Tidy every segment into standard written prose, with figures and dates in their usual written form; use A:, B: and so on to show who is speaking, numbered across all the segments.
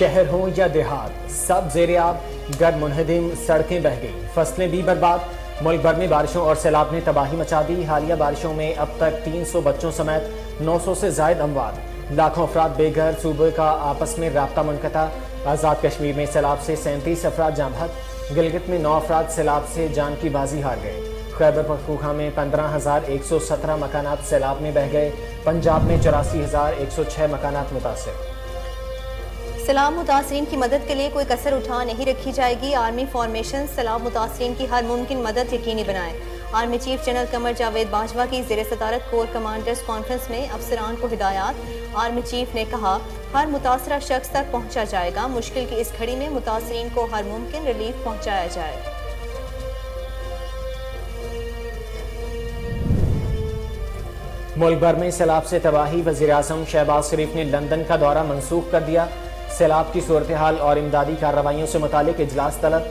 A: شہر ہوں یا دیہات، سب زیر آب، گرد منہدم، سڑکیں بہہ گئی، فصلیں بھی برباد۔ ملک بھر میں بارشوں اور سیلاب نے تباہی مچا دی۔ حالیہ بارشوں میں اب تک 300 بچوں سمیت 900 سے زائد اموات، لاکھوں افراد بے گھر، صوبے کا آپس میں رابطہ منقطع۔ آزاد کشمیر میں سیلاب سے 37 افراد جاں بحق، گلگت میں 9 افراد سیلاب سے جان کی بازی ہار گئے۔ خیبر پختونخوا میں 15,117 مکانات سیلاب میں بہہ گئے۔ پنجاب میں 84,106 مکانات متاثر۔
B: سیلاب متاثرین کی مدد کے لیے کوئی کسر اٹھا نہیں رکھی جائے گی۔ آرمی فارمیشن سیلاب متاثرین کی ہر ممکن مدد یقینی بنائے۔ Army chief general Qamar Javed Bajwa کی زیر صدارت کور کمانڈرز کانفرنس میں افسران کو ہدایات۔ آرمی چیف نے کہا، ہر متاثرہ شخص تک پہنچا جائے گا۔ مشکل کی اس گھڑی میں متاثرین کو ہر ممکن ریلیف پہنچایا جائے۔
A: ملک بھر میں سیلاب سے تباہی، وزیراعظم شہباز شریف نے لندن کا دورہ منسوخ کر دیا۔ سیلاب کی صورتحال اور امدادی کارروائیوں سے متعلق اجلاس طلب۔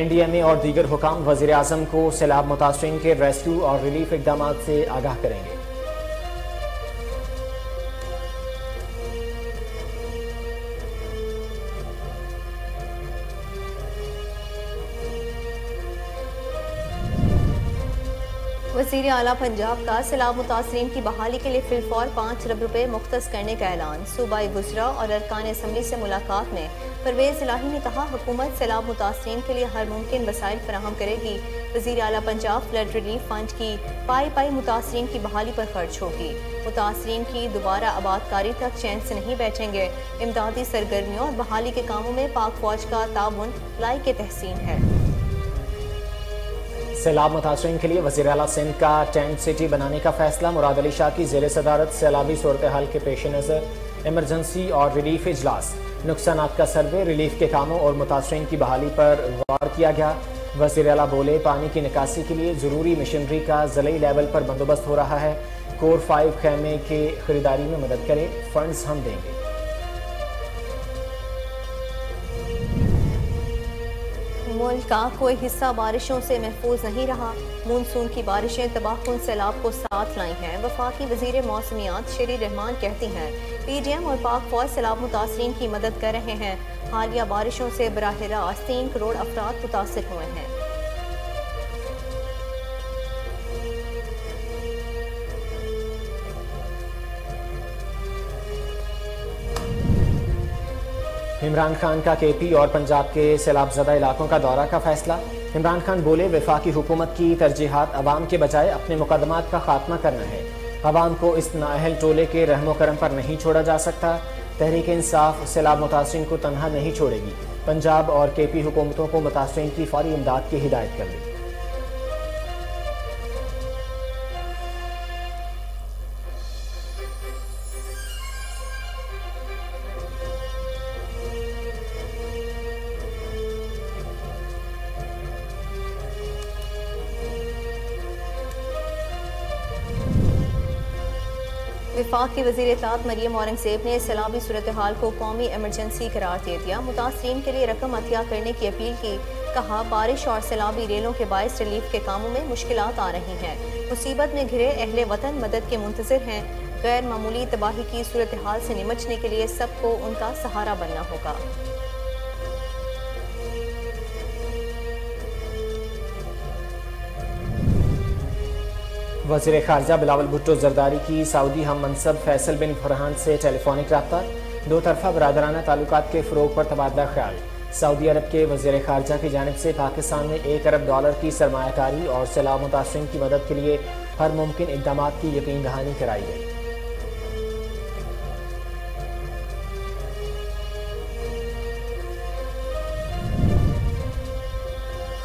A: NDMA اور دیگر حکام وزیراعظم کو سیلاب متاثرین کے ریسکیو اور ریلیف اقدامات سے آگاہ کریں گے۔
B: وزیر اعلیٰ پنجاب کا سیلاب متاثرین کی بحالی کے لیے فی الفور 5 ارب روپے مختص کرنے کا اعلان۔ صوبائی وزراء اور ارکان اسمبلی سے ملاقات میں پرویز الہی نے کہا، حکومت سیلاب متاثرین کے لیے ہر ممکن وسائل فراہم کرے گی۔ وزیر اعلیٰ پنجاب فلڈ ریلیف فنڈ کی پائی متاثرین کی بحالی پر خرچ ہوگی۔ متاثرین کی دوبارہ آباد کاری تک چین سے نہیں بیٹھیں گے۔ امدادی سرگرمیوں اور بحالی کے کاموں میں پاک فوج کا تعاون لائق تحسین ہے۔
A: سیلاب متاثرین کے لیے وزیر اعلیٰ سندھ کا ٹینٹ سٹی بنانے کا فیصلہ۔ مراد علی شاہ کی زیر صدارت سیلابی صورتحال کے پیش نظر ایمرجنسی اور ریلیف اجلاس۔ نقصانات کا سروے، ریلیف کے کاموں اور متاثرین کی بحالی پر غور کیا گیا۔ وزیر اعلیٰ بولے، پانی کی نکاسی کے لیے ضروری مشنری کا ضلعی لیول پر بندوبست ہو رہا ہے۔ کور 5 خیمے کے خریداری میں مدد کرے، فنڈز ہم دیں گے۔
B: ملک کا کوئی حصہ بارشوں سے محفوظ نہیں رہا۔ مونسون کی بارشیں تباہ کن سیلاب کو ساتھ لائی ہیں۔ وفاقی وزیر موسمیات شیری رحمان کہتی ہیں، PDM اور پاک فوج سیلاب متاثرین کی مدد کر رہے ہیں۔ حالیہ بارشوں سے براہ راست 3 کروڑ افراد متاثر ہوئے ہیں۔
A: عمران خان کا KP اور پنجاب کے سیلاب زدہ علاقوں کا دورہ کا فیصلہ۔ عمران خان بولے، وفاقی حکومت کی ترجیحات عوام کے بجائے اپنے مقدمات کا خاتمہ کرنا ہے۔ عوام کو اس نااہل ٹولے کے رحم و کرم پر نہیں چھوڑا جا سکتا۔ تحریک انصاف سیلاب متاثرین کو تنہا نہیں چھوڑے گی۔ پنجاب اور KP حکومتوں کو متاثرین کی فوری امداد کی ہدایت کر دی۔
B: وفاق کی وزیر اطلاعات مریم اورنگزیب نے سیلابی صورتحال کو قومی ایمرجنسی قرار دے دیا۔ متاثرین کے لیے رقم عطیہ کرنے کی اپیل کی۔ کہا، بارش اور سیلابی ریلوں کے باعث ریلیف کے کاموں میں مشکلات آ رہی ہیں۔ مصیبت میں گھرے اہل وطن مدد کے منتظر ہیں۔ غیر معمولی تباہی کی صورتحال سے نمٹنے کے لیے سب کو ان کا سہارا بننا ہوگا۔
A: وزیر خارجہ بلاول بھٹو زرداری کی سعودی ہم منصب فیصل بن فرحان سے ٹیلی فونک رابطہ۔ دو طرفہ برادرانہ تعلقات کے فروغ پر تبادلہ خیال۔ سعودی عرب کے وزیر خارجہ کی جانب سے پاکستان میں $1 ارب کی سرمایہ کاری اور سیلاب متاثرین کی مدد کے لیے ہر ممکن اقدامات کی یقین دہانی کرائی گئی۔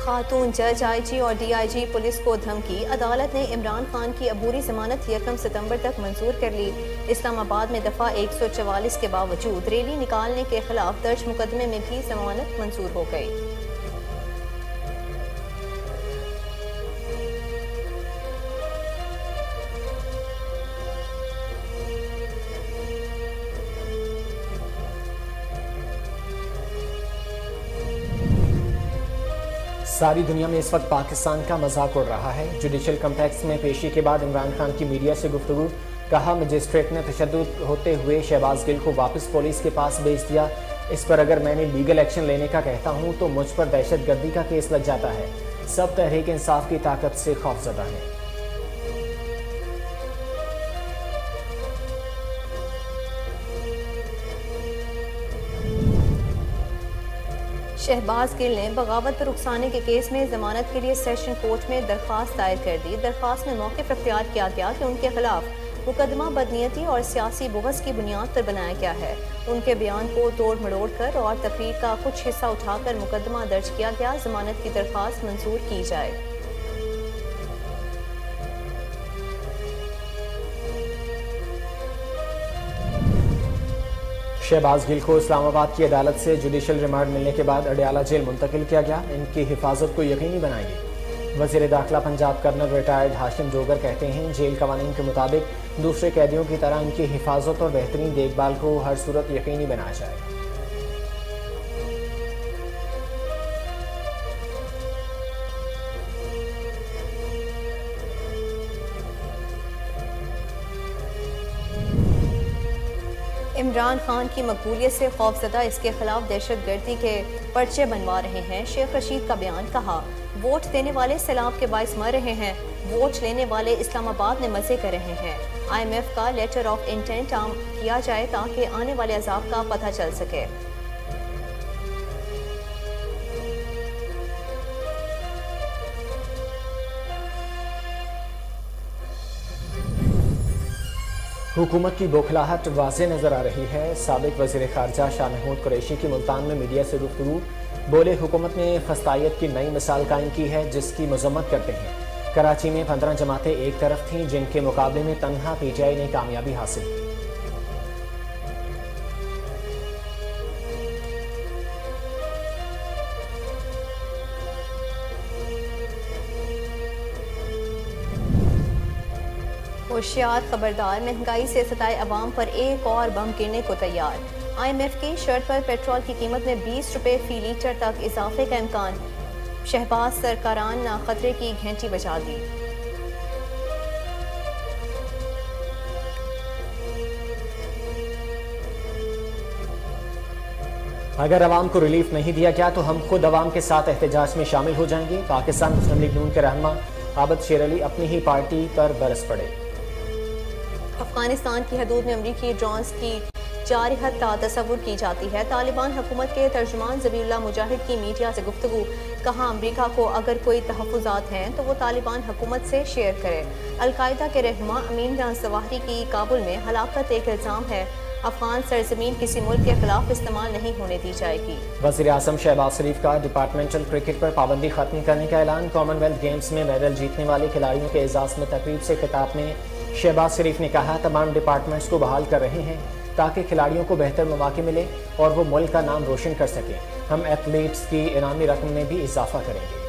B: خاتون جج IG اور DIG پولیس کو دھمکی۔ عدالت نے عمران خان کی عبوری ضمانت 1 ستمبر تک منظور کر لی۔ اسلام آباد میں دفعہ 144 کے باوجود ریلی نکالنے کے خلاف درج مقدمے میں بھی ضمانت منظور ہو گئی۔
A: ساری دنیا میں اس وقت پاکستان کا مذاق اڑ رہا ہے۔ جوڈیشل کمپلیکس میں پیشی کے بعد عمران خان کی میڈیا سے گفتگو۔ کہا، مجسٹریٹ نے تشدد ہوتے ہوئے شہباز گل کو واپس پولیس کے پاس بھیج دیا۔ اس پر اگر میں نے لیگل ایکشن لینے کا کہتا ہوں تو مجھ پر دہشت گردی کا کیس لگ جاتا ہے۔ سب تحریک انصاف کی طاقت سے خوفزدہ ہیں۔
B: شہباز گل نے بغاوت پر اکسانے کے کیس میں ضمانت کے لیے سیشن کورٹ میں درخواست دائر کر دی۔ درخواست میں موقف اختیار کیا گیا کہ ان کے خلاف مقدمہ بدنیتی اور سیاسی بغض کی بنیاد پر بنایا گیا ہے۔ ان کے بیان کو توڑ مڑوڑ کر اور تقریر کا کچھ حصہ اٹھا کر مقدمہ درج کیا گیا۔ ضمانت کی درخواست منظور کی جائے۔
A: شہباز گل کو اسلام آباد کی عدالت سے جوڈیشل ریمانڈ ملنے کے بعد اڈیالہ جیل منتقل کیا گیا۔ ان کی حفاظت کو یقینی بنائے گی۔ وزیر داخلہ پنجاب کرنل ریٹائرڈ ہاشم ڈوگر کہتے ہیں جیل قوانین کے مطابق دوسرے قیدیوں کی طرح ان کی حفاظت اور بہترین دیکھ بھال کو ہر صورت یقینی بنایا جائے۔
B: عمران خان کی مقبولیت سے خوفزدہ اس کے خلاف دہشت گردی کے پرچے بنوا رہے ہیں۔ شیخ رشید کا بیان، کہا ووٹ دینے والے سیلاب کے باعث مر رہے ہیں، ووٹ لینے والے اسلام آباد میں مزے کر رہے ہیں۔ آئی ایم ایف کا لیٹر آف انٹینٹ عام کیا جائے تاکہ آنے والے عذاب کا پتہ چل سکے۔
A: حکومت کی بوکھلاہٹ واضح نظر آ رہی ہے۔ سابق وزیر خارجہ شاہ محمود قریشی کی ملتان میں میڈیا سے گفتگو، بولے حکومت نے فسطائیت کی نئی مثال قائم کی ہے جس کی مذمت کرتے ہیں۔ کراچی میں 15 جماعتیں ایک طرف تھیں جن کے مقابلے میں تنہا پی ٹی آئی نے کامیابی حاصل کی۔
B: ہوشیار، خبردار، مہنگائی سے ستائے عوام پر ایک اور بم گرنے کو تیار۔ آئی ایم ایف کی شرط پر پیٹرول کی قیمت میں 20 روپے فی لیٹر تک اضافے کا امکان۔ شہباز سرکاران خطرے کی گھنٹی بجا دی۔
A: اگر عوام کو ریلیف نہیں دیا گیا تو ہم خود عوام کے ساتھ احتجاج میں شامل ہو جائیں گے۔ پاکستان مسلم لیگ نون کے رہنما عابد شیر علی اپنی ہی پارٹی پر برس پڑے۔
B: افغانستان کی حدود میں امریکی ڈرونز کی جارحیت تصور کی جاتی ہے۔ طالبان حکومت کے ترجمان ذبیح اللہ مجاہد کی میڈیا سے گفتگو، کہا امریکہ کو اگر کوئی تحفظات ہیں تو وہ طالبان حکومت سے شیئر کرے۔ القاعدہ کے رہنما امین ظواہری کی کابل میں ہلاکت ایک الزام ہے۔ افغان سرزمین کسی ملک کے خلاف استعمال نہیں ہونے دی جائے گی۔
A: وزیر اعظم شہباز شریف کا ڈپارٹمنٹل کرکٹ پر پابندی ختم کرنے کا اعلان۔ کامن ویلتھ گیمز میں میڈل جیتنے والے کھلاڑیوں کے اعزاز میں تقریب سے خطاب میں شہباز شریف نے کہا تمام ڈپارٹمنٹس کو بحال کر رہے ہیں تاکہ کھلاڑیوں کو بہتر مواقع ملے اور وہ ملک کا نام روشن کر سکیں۔ ہم ایتھلیٹس کی انعامی رقم میں بھی اضافہ کریں گے۔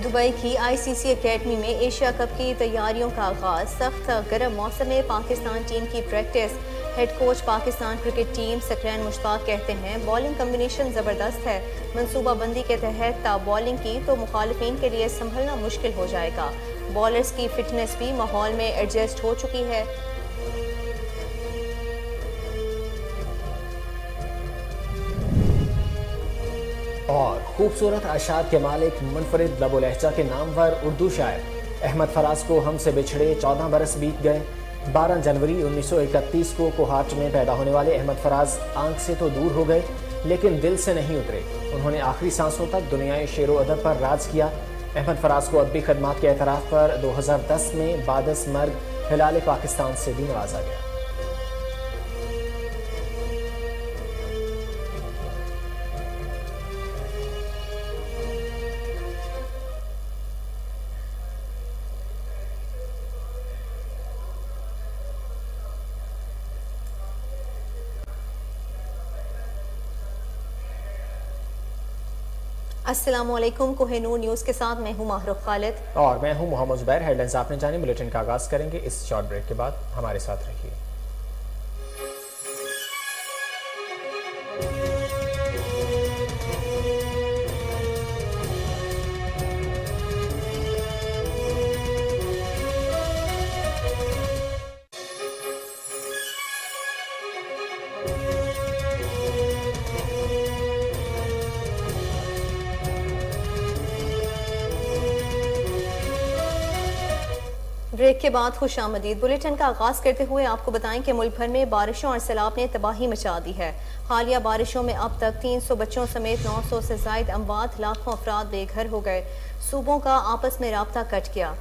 B: دبئی کی آئی سی سی اکیڈمی میں ایشیا کپ کی تیاریوں کا آغاز۔ سخت گرم موسم میں پاکستان ٹیم کی practice. Head coach Pakistan cricket team Saqlain Mushtaq کہتے ہیں بالنگ کمبینیشن زبردست ہے، منصوبہ بندی کے تحت بالنگ کی تو مخالفین کے لیے سنبھلنا مشکل ہو جائے گا۔ بالرز کی فٹنس بھی ماحول میں ایڈجسٹ ہو چکی ہے۔
A: اور خوبصورت اشعار کے مالک منفرد لب و لہجہ کے نامور اردو شاعر احمد فراز کو ہم سے بچھڑے 14 برس بیت گئے۔ 12 جنوری 1931 کو کوہاٹ میں پیدا ہونے والے احمد فراز آنکھ سے تو دور ہو گئے لیکن دل سے نہیں اترے۔ انہوں نے آخری سانسوں تک دنیائے شعر و ادب پر راج کیا۔ احمد فراز کو ادبی خدمات کے اعتراف پر 2010 میں بعد از مرگ ہلال پاکستان سے بھی نوازا گیا۔
B: السلام علیکم، کوہ نور نیوز کے ساتھ میں ہوں محروف خالد
A: اور میں ہوں محمد زبیر۔ ہیڈ لائنز آپ نے جانی، بلیٹن کا آغاز کریں گے اس شارٹ بریک کے بعد، ہمارے ساتھ رہیے۔
B: بریک کے بعد خوش آمدید بلیٹن کا آغاز کرتے ہوئے آپ کو بتائیں کہ ملک بھر میں بارشوں اور سیلاب نے تباہی مچا دی ہے۔ حالیہ بارشوں میں اب تک 300 بچوں سمیت 900 سے زائد اموات، لاکھوں افراد بے گھر ہو گئے، صوبوں کا آپس میں رابطہ کٹ گیا۔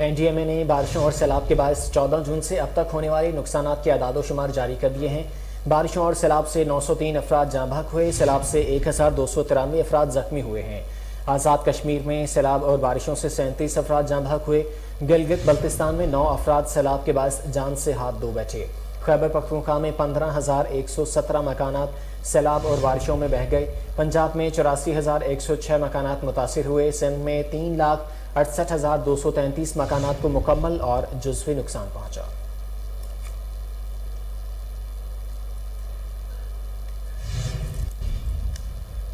A: NDMA نے بارشوں اور سیلاب کے باعث 14 جون سے اب تک ہونے والے نقصانات کے اعداد و شمار جاری کر دیے ہیں۔ بارشوں اور سیلاب سے 903 افراد جاں بحق ہوئے، سیلاب سے 1293 افراد زخمی ہوئے ہیں۔ آزاد کشمیر میں سیلاب اور بارشوں سے 37 افراد جاں بحق ہوئے، گلگت بلتستان میں 9 افراد سیلاب کے باعث جان سے ہاتھ دھو بیٹھے۔ خیبر پختونخوا میں 15,117 مکانات سیلاب اور بارشوں میں بہہ گئے، پنجاب میں 84,106 مکانات متاثر ہوئے، سندھ میں 3,68,233 مکانات کو مکمل اور جزوی نقصان پہنچا۔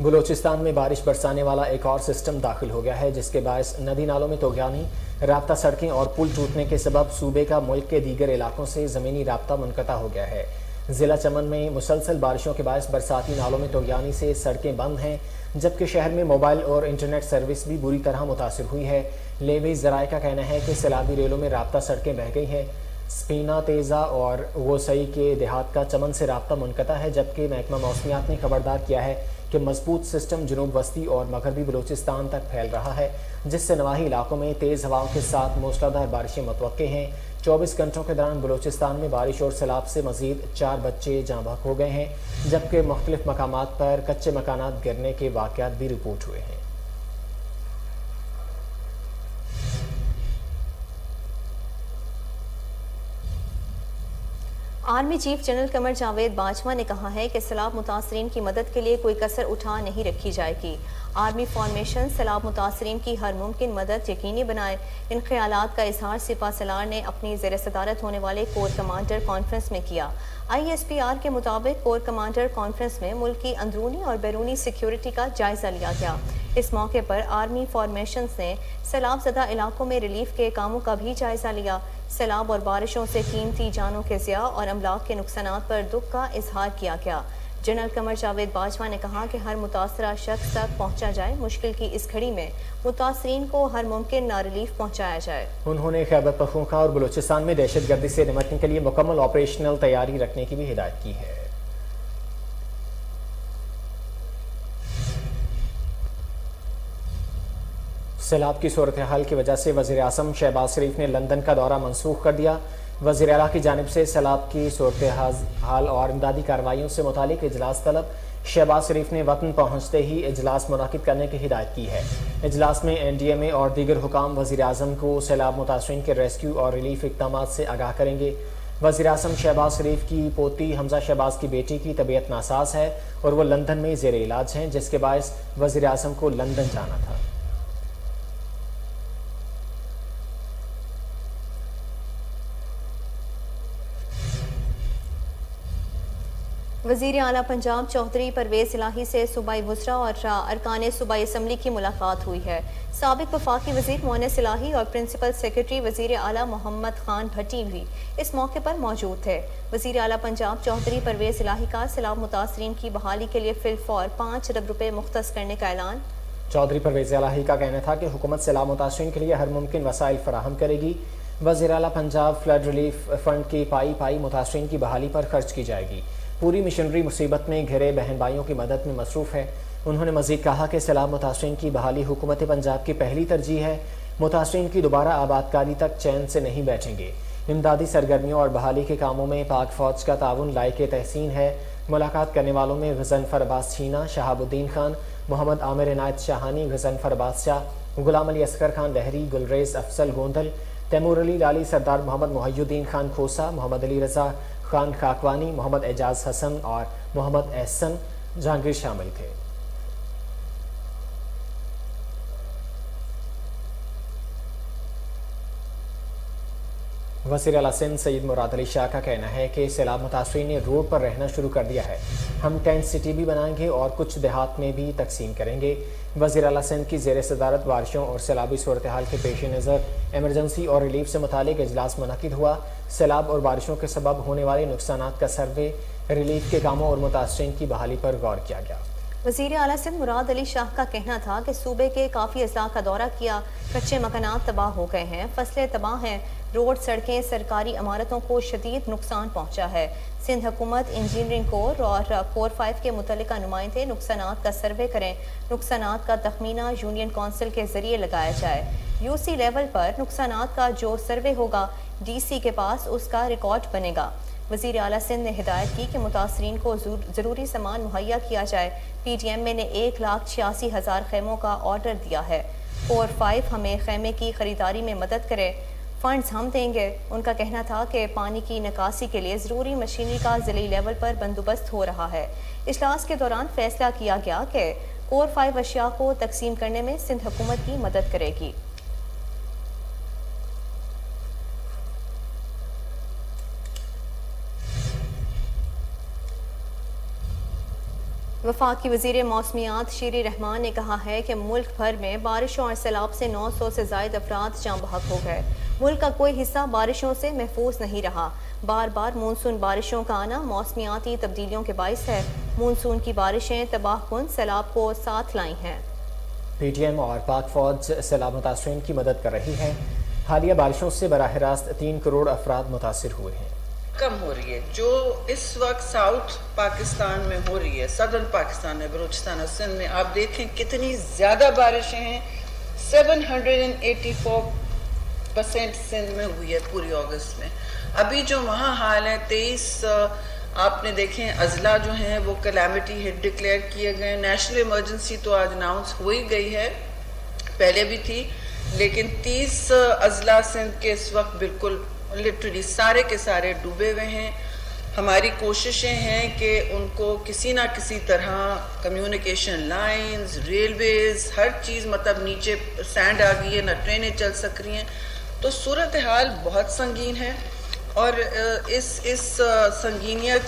A: بلوچستان میں بارش برسانے والا ایک اور سسٹم داخل ہو گیا ہے، جس کے باعث ندی نالوں میں طغیانی، رابطہ سڑکیں اور پل ٹوٹنے کے سبب صوبے کا ملک کے دیگر علاقوں سے زمینی رابطہ منقطع ہو گیا ہے۔ ضلع چمن میں مسلسل بارشوں کے باعث برساتی نالوں میں طغیانی سے سڑکیں بند ہیں، جبکہ شہر میں موبائل اور انٹرنیٹ سروس بھی بری طرح متاثر ہوئی ہے۔ لیوی ذرائع کا کہنا ہے کہ سیلابی ریلوں میں رابطہ سڑکیں بہہ گئی ہیں۔ سپینا، تیزہ اور وسعی کے دیہات کا چمن سے رابطہ منقطع ہے، جبکہ محکمہ موسمیات نے خبردار کیا ہے کہ مضبوط سسٹم جنوب وسطی اور مغربی بلوچستان تک پھیل رہا ہے، جس سے نواحی علاقوں میں تیز ہواؤں کے ساتھ موسلادھار بارشیں متوقع ہیں۔ 24 گھنٹوں کے دوران بلوچستان میں بارش اور سیلاب سے مزید 4 بچے جاں بحق ہو گئے ہیں، جبکہ مختلف مقامات پر کچے مکانات گرنے کے واقعات بھی رپورٹ ہوئے ہیں۔
B: Army chief general Qamar Javed Bajwa نے کہا ہے کہ سیلاب متاثرین کی مدد کے لیے کوئی کسر اٹھا نہیں رکھی جائے گی۔ آرمی فارمیشن سیلاب متاثرین کی ہر ممکن مدد یقینی بنائے۔ ان خیالات کا اظہار سپہ سالار نے اپنی زیر صدارت ہونے والے کور کمانڈر کانفرنس میں کیا۔ ISPR کے مطابق کور کمانڈر کانفرنس میں ملک کی اندرونی اور بیرونی سیکیورٹی کا جائزہ لیا گیا۔ اس موقع پر آرمی فارمیشنز نے سیلاب زدہ علاقوں میں ریلیف کے کاموں کا بھی جائزہ لیا۔ سیلاب اور بارشوں سے قیمتی جانوں کے ضیاع اور املاک کے نقصانات پر دکھ کا اظہار کیا گیا۔ جنرل قمر جاوید باجوہ نے کہا کہ ہر متاثرہ شخص تک پہنچا جائے، مشکل کی اس گھڑی میں متاثرین کو ہر ممکن ریلیف پہنچایا جائے۔
A: انہوں نے خیبر پختونخوا اور بلوچستان میں دہشت گردی سے نمٹنے کے لیے مکمل آپریشنل تیاری رکھنے کی بھی ہدایت کی ہے۔ سیلاب کی صورتحال کی وجہ سے وزیر اعظم شہباز شریف نے لندن کا دورہ منسوخ کر دیا۔ وزیر اعلیٰ کی جانب سے سیلاب کی صورتحال اور امدادی کارروائیوں سے متعلق اجلاس طلب۔ شہباز شریف نے وطن پہنچتے ہی اجلاس منعقد کرنے کی ہدایت کی ہے۔ اجلاس میں NDMA اور دیگر حکام وزیر اعظم کو سیلاب متاثرین کے ریسکیو اور ریلیف اقدامات سے آگاہ کریں گے۔ وزیر اعظم شہباز شریف کی پوتی حمزہ شہباز کی بیٹی کی طبیعت ناساز ہے اور وہ لندن میں زیر علاج ہیں، جس کے باعث وزیر اعظم کو لندن جانا تھا۔
B: وزیر اعلیٰ پنجاب چودھری پرویز الہی سے صوبائی وزراء اور ارکان صوبائی اسمبلی کی ملاقات ہوئی ہے۔ سابق وفاقی وزیر مونس الہی اور پرنسپل سیکرٹری وزیر اعلیٰ محمد خان بھٹی بھی اس موقع پر موجود تھے۔ وزیر اعلیٰ پنجاب چودھری پرویز الہی کا سیلاب متاثرین کی بحالی کے لیے فی الفور 5 ارب روپے مختص کرنے کا اعلان۔
A: چودھری پرویز الہی کا کہنا تھا کہ حکومت سیلاب متاثرین کے لیے ہر ممکن وسائل فراہم کرے گی۔ وزیر اعلیٰ پنجاب فلڈ ریلیف فنڈ کی پائی متاثرین کی بحالی پر خرچ کی جائے گی۔ پوری مشنری مصیبت میں گھرے بہن بھائیوں کی مدد میں مصروف ہے۔ انہوں نے مزید کہا کہ سیلاب متاثرین کی بحالی حکومت پنجاب کی پہلی ترجیح ہے۔ متاثرین کی دوبارہ آبادکاری تک چین سے نہیں بیٹھیں گے۔ امدادی سرگرمیوں اور بحالی کے کاموں میں پاک فوج کا تعاون لائق تحسین ہے۔ ملاقات کرنے والوں میں غضنفر عباس چھینا، شہاب الدین خان، محمد عامر عنایت شاہانی، غضنفر عباس شاہ، غلام علی اصغر خان لہری، گلریز افضل گوندل، تیمور علی لالی، سردار محمد محی الدین خان کھوسا، محمد علی رضا خان خاکوانی، محمد اعجاز حسن اور محمد احسن جہانگیر شامل تھے۔ وزیر اعلیٰ سندھ سید مراد علی شاہ کا کہنا ہے کہ سیلاب متاثرین نے روڈ پر رہنا شروع کر دیا ہے۔ ہم ٹینٹ سٹی بھی بنائیں گے اور کچھ دیہات میں بھی تقسیم کریں گے۔ وزیر اعلیٰ سندھ کی زیر صدارت بارشوں اور سیلابی صورتحال کے پیش نظر ایمرجنسی اور ریلیف سے متعلق اجلاس منعقد ہوا۔ سیلاب اور بارشوں کے سبب ہونے والے نقصانات کا سروے، ریلیف کے کاموں اور متاثرین کی بحالی پر غور کیا گیا۔
B: وزیر اعلیٰ سندھ مراد علی شاہ کا کہنا تھا کہ صوبے کے کافی اضلاع کا دورہ کیا، کچے مکانات تباہ ہو گئے ہیں، فصلیں تباہ ہیں، روڈ سڑکیں سرکاری عمارتوں کو شدید نقصان پہنچا ہے۔ سندھ حکومت انجینئرنگ کور اور کور 5 کے متعلقہ نمائندے نقصانات کا سروے کریں، نقصانات کا تخمینہ یونین کونسل کے ذریعے لگایا جائے۔ یو سی لیول پر نقصانات کا جو سروے ہوگا ڈی سی کے پاس اس کا ریکارڈ بنے گا۔ وزیر اعلیٰ سندھ نے ہدایت کی کہ متاثرین کو ضروری سامان مہیا کیا جائے۔ پی ڈی ایم اے نے 1,86,000 خیموں کا آرڈر دیا ہے۔ کور 5 ہمیں خیمے کی خریداری میں مدد کرے، فنڈز ہم دیں گے۔ ان کا کہنا تھا کہ پانی کی نکاسی کے لیے ضروری مشینری کا ضلعی لیول پر بندوبست ہو رہا ہے۔ اجلاس کے دوران فیصلہ کیا گیا کہ کور 5 اشیاء کو تقسیم کرنے میں سندھ حکومت کی مدد کرے گی۔ وفاقی وزیر موسمیات شیری رحمان نے کہا ہے کہ ملک بھر میں بارشوں اور سیلاب سے 900 سے زائد افراد جاں بحق ہو گئے۔ ملک کا کوئی حصہ بارشوں سے محفوظ نہیں رہا۔ بار بار مونسون بارشوں کا آنا موسمیاتی تبدیلیوں کے باعث ہے۔ مونسون کی بارشیں تباہ کن سیلاب کو ساتھ لائی ہیں۔
A: پی ٹی ایم اور پاک فوج سیلاب متاثرین کی مدد کر رہی ہے۔ حالیہ بارشوں سے براہ راست 3 کروڑ افراد متاثر ہوئے ہیں۔
C: کم ہو رہی ہے جو اس وقت ساؤتھ پاکستان میں ہو رہی ہے، صدرن پاکستان میں، بلوچستان اور سندھ میں آپ دیکھیں کتنی زیادہ بارشیں ہیں۔ 784% سندھ میں ہوئی ہے پوری اگست میں۔ ابھی جو وہاں حال ہے 23 آپ نے دیکھیں اضلاع جو ہیں وہ کلیمٹی ہٹ ڈکلیئر کیے گئے۔ نیشنل ایمرجنسی تو آج اناؤنس ہو ہی گئی ہے، پہلے بھی تھی، لیکن 30 اضلاع سندھ کے اس وقت بالکل لٹرلی سارے کے سارے ڈوبے ہوئے ہیں۔ ہماری کوششیں ہیں کہ ان کو کسی نہ کسی طرح کمیونیکیشن لائنز، ریلویز، ہر چیز مطلب نیچے سینڈ آ گئی ہے، نہ ٹرینیں چل سک رہی ہیں، تو صورتحال بہت سنگین ہے۔ اور اس سنگینیت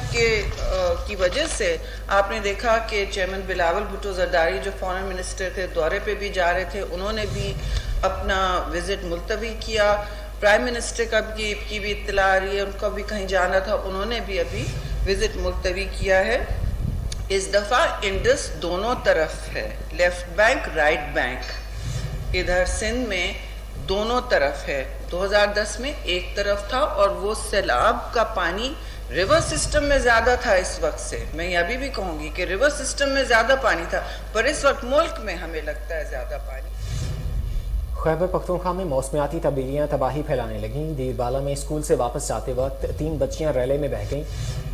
C: کی وجہ سے آپ نے دیکھا کہ چیئرمین بلاول بھٹو زرداری جو فارن منسٹر تھے دورے پہ بھی جا رہے تھے، انہوں نے بھی اپنا وزٹ ملتوی کیا۔ پرائم منسٹر کی بھی اطلاع آ رہی ہے، ان کا بھی کہیں جانا تھا، انہوں نے بھی ابھی وزٹ ملتوی کیا ہے۔ اس دفعہ انڈس دونوں طرف ہے، لیفٹ بینک رائٹ بینک، ادھر سندھ میں دونوں طرف ہے۔ 2010 میں ایک طرف تھا اور وہ سیلاب کا پانی ریور سسٹم میں زیادہ تھا اس وقت سے۔ میں یہ ابھی بھی کہوں گی کہ ریور سسٹم میں زیادہ پانی تھا، پر اس وقت ملک میں ہمیں لگتا ہے زیادہ پانی۔
A: خیبر پختونخوا میں موسمیاتی تبدیلیاں تباہی پھیلانے لگیں۔ دیر بالا میں اسکول سے واپس جاتے وقت 3 بچیاں ریلے میں بہہ گئیں،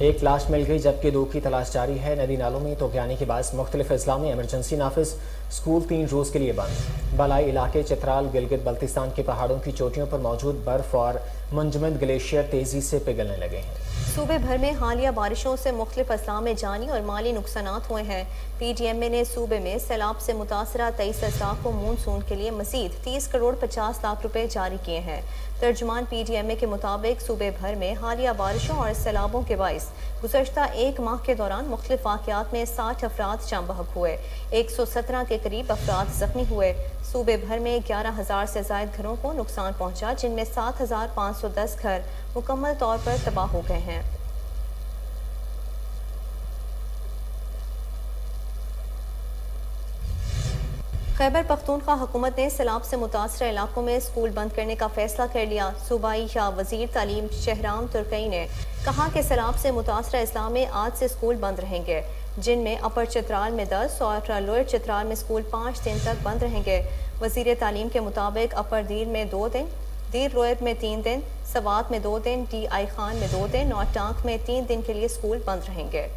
A: 1 لاش مل گئی جبکہ 2 کی تلاش جاری ہے۔ ندی نالوں میں طغیانی کے باعث مختلف اضلاع میں ایمرجنسی نافذ، اسکول 3 روز کے لیے بند۔ بالائی علاقے چترال گلگت بلتستان کے پہاڑوں کی چوٹیوں پر موجود برف اور منجمد گلیشیئر تیزی سے پگھلنے لگے ہیں۔
B: صوبے بھر میں حالیہ بارشوں سے مختلف اضلاع میں جانی اور مالی نقصانات ہوئے ہیں۔ پی ڈی ایم اے نے صوبے میں سیلاب سے متاثرہ 23 اضلاع کو مونسون کے لیے مزید 30 کروڑ 50 لاکھ روپے جاری کیے ہیں۔ ترجمان پی ڈی ایم اے کے مطابق صوبے بھر میں حالیہ بارشوں اور سیلابوں کے باعث گزشتہ 1 ماہ کے دوران مختلف واقعات میں 60 افراد جاں بحق ہوئے، 117 کے قریب افراد زخمی ہوئے۔ صوبے بھر میں 11,000 سے زائد گھروں کو نقصان پہنچا، جن میں 7,510 گھر مکمل طور پر تباہ ہو گئے ہیں۔ خیبر پختونخوا حکومت نے سیلاب سے متاثرہ علاقوں میں اسکول بند کرنے کا فیصلہ کر لیا۔ صوبائی وزیر تعلیم شہرام ترکئی نے کہا کہ سیلاب سے متاثرہ اضلاع میں آج سے اسکول بند رہیں گے، جن میں اپر چترال میں 10 اور لوئر چترال میں اسکول 5 دن تک بند رہیں گے۔ وزیر تعلیم کے مطابق اپر دیر میں 2 دن، دیر لوئر میں 3 دن، سوات میں 2 دن، ڈی آئی خان میں 2 دن اور ٹانک میں 3 دن کے لیے اسکول بند رہیں گے۔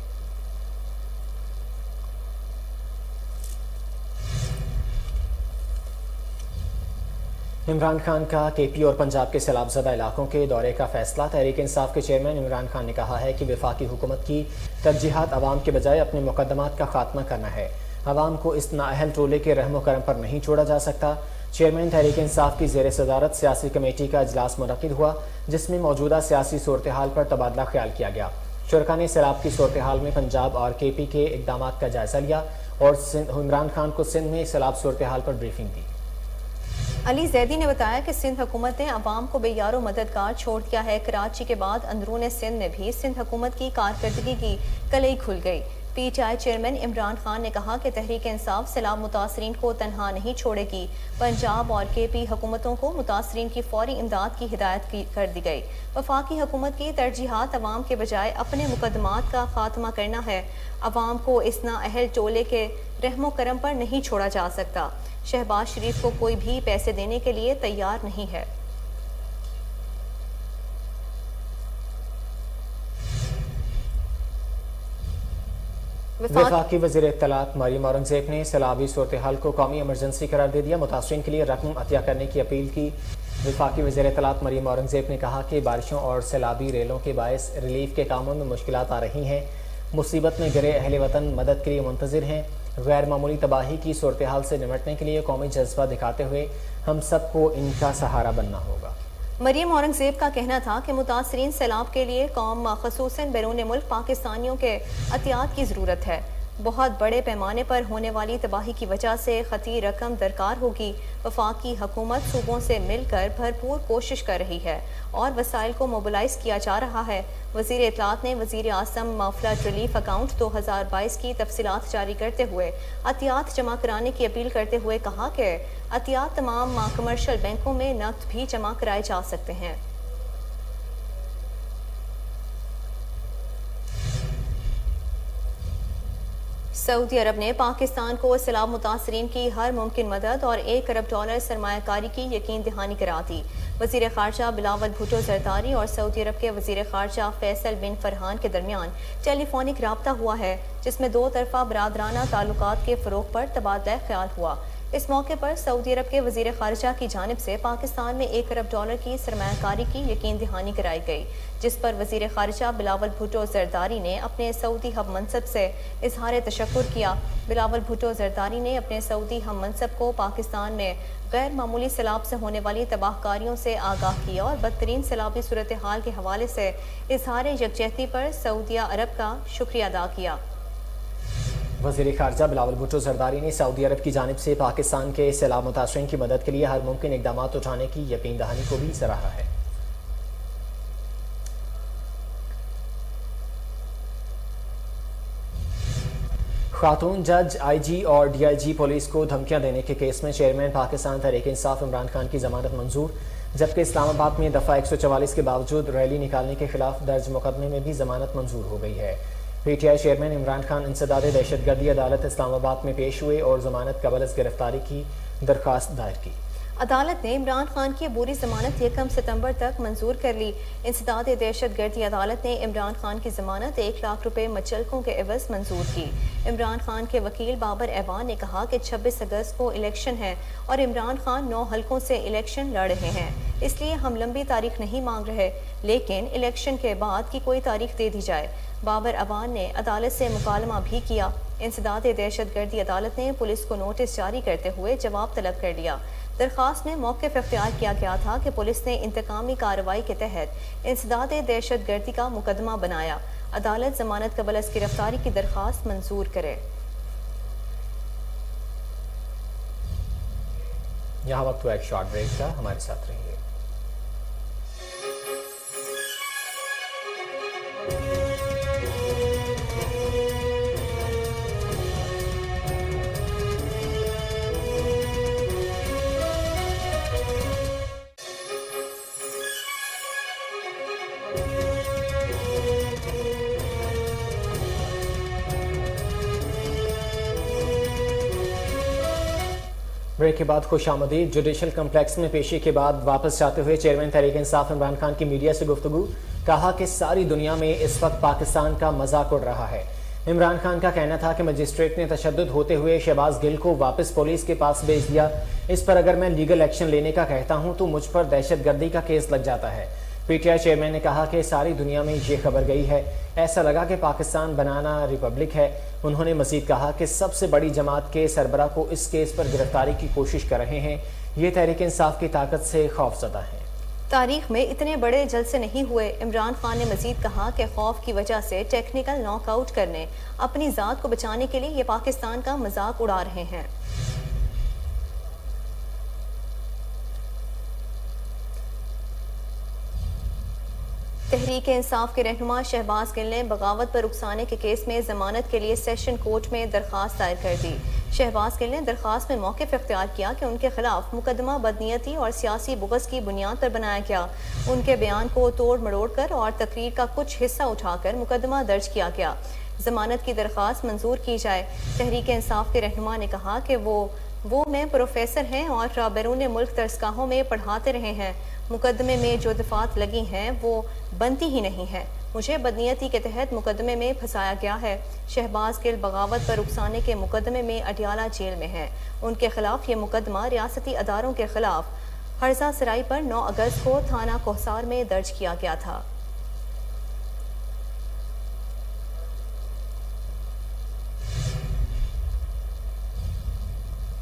A: عمران خان کا کے پی اور پنجاب کے سیلاب زدہ علاقوں کے دورے کا فیصلہ۔ تحریک انصاف کے چیئرمین عمران خان نے کہا ہے کہ وفاقی حکومت کی ترجیحات عوام کے بجائے اپنے مقدمات کا خاتمہ کرنا ہے۔ عوام کو اس نااہل ٹولے کے رحم و کرم پر نہیں چھوڑا جا سکتا۔ چیئرمین تحریک انصاف کی زیر صدارت سیاسی کمیٹی کا اجلاس منعقد ہوا، جس میں موجودہ سیاسی صورتحال پر تبادلہ خیال کیا گیا۔ شرکا نے سیلاب کی صورتحال میں پنجاب اور کے پی کے اقدامات کا جائزہ لیا اور عمران خان کو سندھ میں سیلاب صورتحال پر بریفنگ دی۔
B: علی زیدی نے بتایا کہ سندھ حکومت نے عوام کو بے یار و مددگار چھوڑ دیا ہے۔ کراچی کے بعد اندرون سندھ میں بھی سندھ حکومت کی کارکردگی کی کلئی کھل گئی۔ P P T I chairman Imran Khan نے کہا کہ تحریک انصاف سیلاب متاثرین کو تنہا نہیں چھوڑے گی. پنجاب اور کے پی حکومتوں کو متاثرین کی فوری امداد کی ہدایت کر دی گئی. وفاقی حکومت کی ترجیحات عوام کے بجائے اپنے مقدمات کا خاتمہ کرنا ہے. عوام کو اس نااہل ٹولے کے رحم و کرم پر نہیں چھوڑا جا سکتا. شہباز شریف کو کوئی بھی پیسے دینے کے لیے تیار نہیں ہے.
A: وفاقی وزیر اطلاعات مریم اورنگزیب نے سیلابی صورتحال کو قومی ایمرجنسی قرار دے دیا. متاثرین کے لیے رقم عطیہ کرنے کی اپیل کی. وفاقی وزیر اطلاعات مریم اورنگزیب نے کہا کہ بارشوں اور سیلابی ریلوں کے باعث ریلیف کے کاموں میں مشکلات آ رہی ہیں. مصیبت میں گرے اہل وطن مدد کے لیے منتظر ہیں. غیر معمولی تباہی کی صورتحال سے نمٹنے کے لیے قومی جذبہ دکھاتے ہوئے ہم سب کو ان کا سہارا بننا ہوگا.
B: مریم اورنگزیب کا کہنا تھا کہ متاثرین سیلاب کے لیے قوم خصوصاً بیرون ملک پاکستانیوں کے عطیات کی ضرورت ہے. بہت بڑے پیمانے پر ہونے والی تباہی کی وجہ سے خطی رقم درکار ہوگی. وفاقی حکومت صوبوں سے مل کر بھرپور کوشش کر رہی ہے اور وسائل کو موبلائز کیا جا رہا ہے. وزیر اطلاعات نے وزیر اعظم فلڈ ریلیف اکاؤنٹ 2022 کی تفصیلات جاری کرتے ہوئے عطیات جمع کرانے کی اپیل کرتے ہوئے کہا کہ عطیات تمام کمرشل بینکوں میں نقد بھی جمع کرائے جا سکتے ہیں. سعودی عرب نے پاکستان کو سیلاب متاثرین کی ہر ممکن مدد اور $1 ارب سرمایہ کاری کی یقین دہانی کرا دی. وزیر خارجہ بلاول بھٹو زرداری اور سعودی عرب کے وزیر خارجہ فیصل بن فرحان کے درمیان ٹیلی فونک رابطہ ہوا ہے جس میں دو طرفہ برادرانہ تعلقات کے فروغ پر تبادلہ خیال ہوا. اس موقع پر سعودی عرب کے وزیر خارجہ کی جانب سے پاکستان میں $1 ارب کی سرمایہ کاری کی یقین دہانی کرائی گئی جس پر وزیر خارجہ بلاول بھٹو زرداری نے اپنے سعودی ہم منصب سے اظہار تشکر کیا. بلاول بھٹو زرداری نے اپنے سعودی ہم منصب کو پاکستان میں غیر معمولی سیلاب سے ہونے والی تباہ کاریوں سے آگاہ کیا اور بدترین سیلابی صورتحال کے حوالے سے اظہار یکجہتی پر سعودی عرب کا شکریہ ادا کیا.
A: وزیر خارجہ بلاول بھٹو زرداری نے سعودی عرب کی جانب سے پاکستان کے سیلاب متاثرین کی مدد کے لیے ہر ممکن اقدامات اٹھانے کی یقین دہانی کو بھی سراہا ہے. خاتون جج آئی جی اور ڈی آئی جی پولیس کو دھمکیاں دینے کے کیس میں چیئرمین پاکستان تحریک انصاف عمران خان کی ضمانت منظور، جبکہ اسلام آباد میں دفعہ 144 کے باوجود ریلی نکالنے کے خلاف درج مقدمے میں بھی ضمانت منظور ہو گئی ہے. پی T I chairman Imran Khan انسداد دہشت گردی عدالت اسلام آباد میں پیش ہوئے اور ضمانت قبل از گرفتاری کی درخواست دائر کی.
B: عدالت نے عمران خان کی عبوری ضمانت 1 ستمبر تک منظور کر لی. انسداد دہشت گردی عدالت نے عمران خان کی ضمانت $1 لاکھ مچلکوں کے عوض منظور کی. عمران خان کے وکیل بابر ایوان نے کہا کہ 26 اگست کو الیکشن ہے اور عمران خان 9 حلقوں سے الیکشن لڑ رہے ہیں، اس لیے ہم لمبی تاریخ نہیں مانگ رہے لیکن الیکشن کے بعد کی کوئی تاریخ دے دی جائے. بابر ایوان نے عدالت سے مکالمہ بھی کیا. انسداد دہشت گردی عدالت نے پولیس کو نوٹس جاری کرتے ہوئے جواب طلب کر لیا. درخواست میں موقف اختیار کیا گیا تھا کہ پولیس نے انتقامی کارروائی کے تحت انسداد دہشت گردی کا مقدمہ بنایا. عدالت ضمانت قبل از گرفتاری کی درخواست منظور کرے.
A: یہاں وقت ہوا ایک شارٹ بریک کا، ہمارے ساتھ رہیے. بریک کے بعد خوش آمدید. جوڈیشل کمپلیکس میں پیشی کے بعد واپس جاتے ہوئے چیئرمین تحریک انصاف عمران خان کی میڈیا سے گفتگو. کہا کہ ساری دنیا میں اس وقت پاکستان کا مذاق اڑ رہا ہے. عمران خان کا کہنا تھا کہ مجسٹریٹ نے تشدد ہوتے ہوئے شہباز گل کو واپس پولیس کے پاس بھیج دیا. اس پر اگر میں لیگل ایکشن لینے کا کہتا ہوں تو مجھ پر دہشت گردی کا کیس لگ جاتا ہے. پی ٹی آئی چیئرمین نے کہا کہ ساری دنیا میں یہ خبر گئی ہے، ایسا لگا کہ پاکستان بنانا ریپبلک ہے. انہوں نے مزید کہا کہ سب سے بڑی جماعت کے سربراہ کو اس کیس پر گرفتاری کی کوشش کر رہے ہیں. یہ تحریک انصاف کی طاقت سے خوف زدہ ہیں.
B: تاریخ میں اتنے بڑے جلسے نہیں ہوئے. عمران خان نے مزید کہا کہ خوف کی وجہ سے ٹیکنیکل ناک آؤٹ کرنے، اپنی ذات کو بچانے کے لیے یہ پاکستان کا مذاق اڑا رہے ہیں. تحریک انصاف کے رہنما شہباز گل نے بغاوت پر اکسانے کے کیس میں ضمانت کے لیے سیشن کورٹ میں درخواست دائر کر دی۔ شہباز گل نے درخواست میں موقف اختیار کیا کہ ان کے خلاف مقدمہ بدنیتی اور سیاسی بغض کی بنیاد پر بنایا گیا۔ ان کے بیان کو توڑ مڑوڑ کر اور تقریر کا کچھ حصہ اٹھا کر مقدمہ درج کیا گیا۔ ضمانت کی درخواست منظور کی جائے۔ تحریک انصاف کے رہنما نے کہا کہ وہ میں پروفیسر ہیں اور بیرون ملک درسگاہوں میں پڑھاتے رہے ہیں۔ مقدمے میں جو دفعات لگی ہیں وہ بنتی ہی نہیں ہیں۔ مجھے بدنیتی کے تحت مقدمے میں پھنسایا گیا ہے۔ شہباز گل بغاوت پر اکسانے کے مقدمے میں اڈیالہ جیل میں ہیں۔ ان کے خلاف یہ مقدمہ ریاستی اداروں کے خلاف ہرزہ سرائی پر 9 اگست کو تھانہ کوہسار میں درج کیا گیا تھا۔